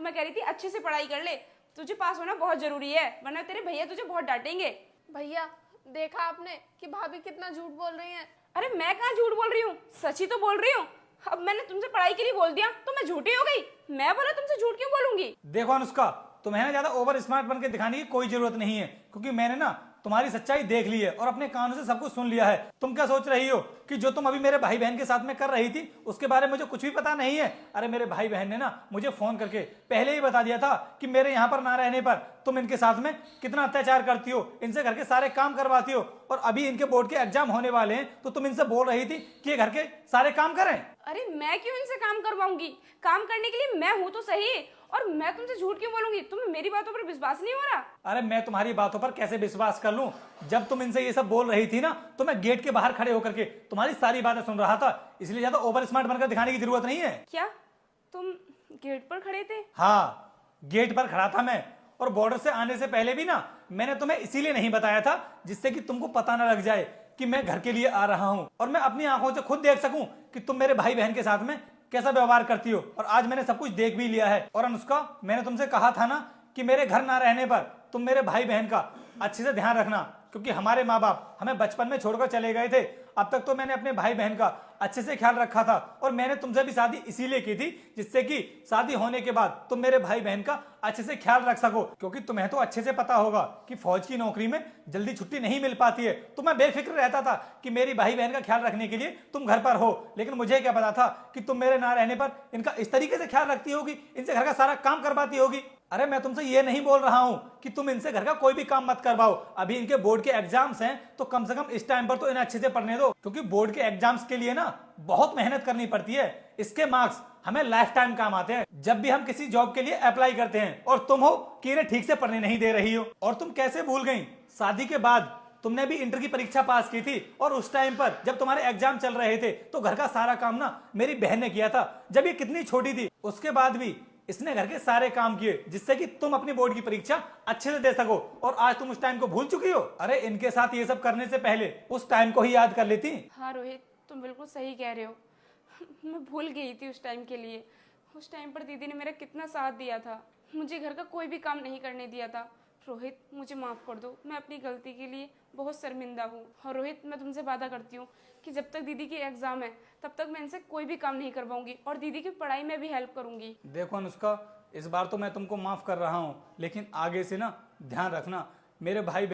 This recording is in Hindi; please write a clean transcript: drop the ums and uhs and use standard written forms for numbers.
मैं कह रही थी अच्छे से पढ़ाई कर ले, तुझे पास होना बहुत जरूरी है, वरना तेरे भैया तुझे बहुत डांटेंगे। भैया देखा आपने कि भाभी कितना झूठ बोल रही हैं। अरे मैं कहाँ झूठ बोल रही हूँ, सच ही तो बोल रही हूँ। अब मैंने तुमसे पढ़ाई के लिए बोल दिया तो मैं झूठी हो गई? मैं बोला तुमसे झूठ क्यों बोलूंगी? देखो अनुष्का, तुम्हें ना ज्यादा ओवर स्मार्ट बन के दिखाने की कोई जरूरत नहीं है, क्योंकि मैंने ना तुम्हारी सच्चाई देख ली है और अपने कानों से सब कुछ सुन लिया है। तुम क्या सोच रही हो कि जो तुम अभी मेरे भाई बहन के साथ में कर रही थी उसके बारे में मुझे कुछ भी पता नहीं है? अरे मेरे भाई बहन ने ना मुझे फोन करके पहले ही बता दिया था कि मेरे यहाँ पर ना रहने पर तुम इनके साथ में कितना अत्याचार करती हो, इनसे घर के सारे काम करवाती हो, और अभी इनके बोर्ड के एग्जाम होने वाले हैं तो तुम इनसे बोल रही थी कि ये घर के सारे काम करें। अरे मैं क्यों इनसे काम करवाऊंगी? काम करने के लिए मैं हूं तो सही, और मैं तुमसे झूठ क्यों बोलूंगी? तुम्हें मेरी बातों पर विश्वास नहीं हो रहा? अरे मैं तुम्हारी बातों पर कैसे विश्वास कर लूं? जब तुम इनसे ये सब बोल रही थी ना तो मैं गेट के बाहर खड़े होकर के तुम्हारी सारी बातें सुन रहा था, इसलिए ज्यादा ओवर स्मार्ट बनकर दिखाने की जरूरत नहीं है। क्या तुम गेट पर खड़े थे? हाँ, गेट पर खड़ा था मैं, और बॉर्डर से आने से पहले भी ना मैंने तुम्हें इसीलिए नहीं बताया था जिससे कि तुमको पता ना लग जाए कि मैं घर के लिए आ रहा हूं, और मैं अपनी आंखों से खुद देख सकूं कि तुम मेरे भाई बहन के साथ में कैसा व्यवहार करती हो। और आज मैंने सब कुछ देख भी लिया है। और अनुष्का, मैंने तुमसे कहा था ना कि मेरे घर ना रहने पर तुम मेरे भाई बहन का अच्छे से ध्यान रखना, क्योंकि हमारे माँ बाप हमें बचपन में छोड़कर चले गए थे। अब तक तो मैंने अपने भाई बहन का अच्छे से ख्याल रखा था, और मैंने तुमसे भी शादी इसीलिए की थी जिससे कि शादी होने के बाद तुम मेरे भाई बहन का अच्छे से ख्याल रख सको, क्योंकि तुम्हें तो अच्छे से पता होगा कि फौज की नौकरी में जल्दी छुट्टी नहीं मिल पाती है। तो मैं बेफिक्र रहता था कि मेरी भाई बहन का ख्याल रखने के लिए तुम घर पर हो, लेकिन मुझे क्या पता था कि तुम मेरे ना रहने पर इनका इस तरीके से ख्याल रखती होगी, इनसे घर का सारा काम करवाती होगी। अरे मैं तुमसे ये नहीं बोल रहा हूं कि तुम इनसे घर का कोई भी काम मत करवाओ, अभी इनके बोर्ड के एग्जाम्स हैं तो कम से कम इस टाइम पर तो इन्हें अच्छे से पढ़ने दो, क्योंकि बोर्ड के एग्जाम्स के लिए ना बहुत मेहनत करनी पड़ती है। इसके मार्क्स हमें लाइफ टाइम काम आते हैं जब भी हम किसी जॉब के लिए अप्लाई करते हैं, और तुम हो कि इन्हें ठीक से पढ़ने नहीं दे रही हो। और तुम कैसे भूल गई, शादी के बाद तुमने भी इंटर की परीक्षा पास की थी, और उस टाइम पर जब तुम्हारे एग्जाम चल रहे थे तो घर का सारा काम ना मेरी बहन ने किया था, जब ये कितनी छोटी थी। उसके बाद भी इसने घर के सारे काम किए जिससे कि तुम अपनी बोर्ड की परीक्षा अच्छे से दे सको, और आज तुम उस टाइम को भूल चुकी हो। अरे इनके साथ ये सब करने से पहले उस टाइम को ही याद कर लेती। हाँ रोहित, तुम बिल्कुल सही कह रहे हो। मैं भूल गई थी उस टाइम के लिए। उस टाइम पर दीदी ने मेरा कितना साथ दिया था, मुझे घर का कोई भी काम नहीं करने दिया था। रोहित मुझे माफ़ कर दो, मैं अपनी गलती के लिए बहुत शर्मिंदा हूँ। और रोहित मैं तुमसे वादा करती हूँ कि जब तक दीदी की एग्ज़ाम है तब तक मैं इनसे कोई भी काम नहीं करवाऊंगी, और दीदी की पढ़ाई में भी हेल्प करूंगी। देखो अनुष्का, इस बार तो मैं तुमको माफ कर रहा हूँ, लेकिन आगे से ना ध्यान रखना, मेरे भाई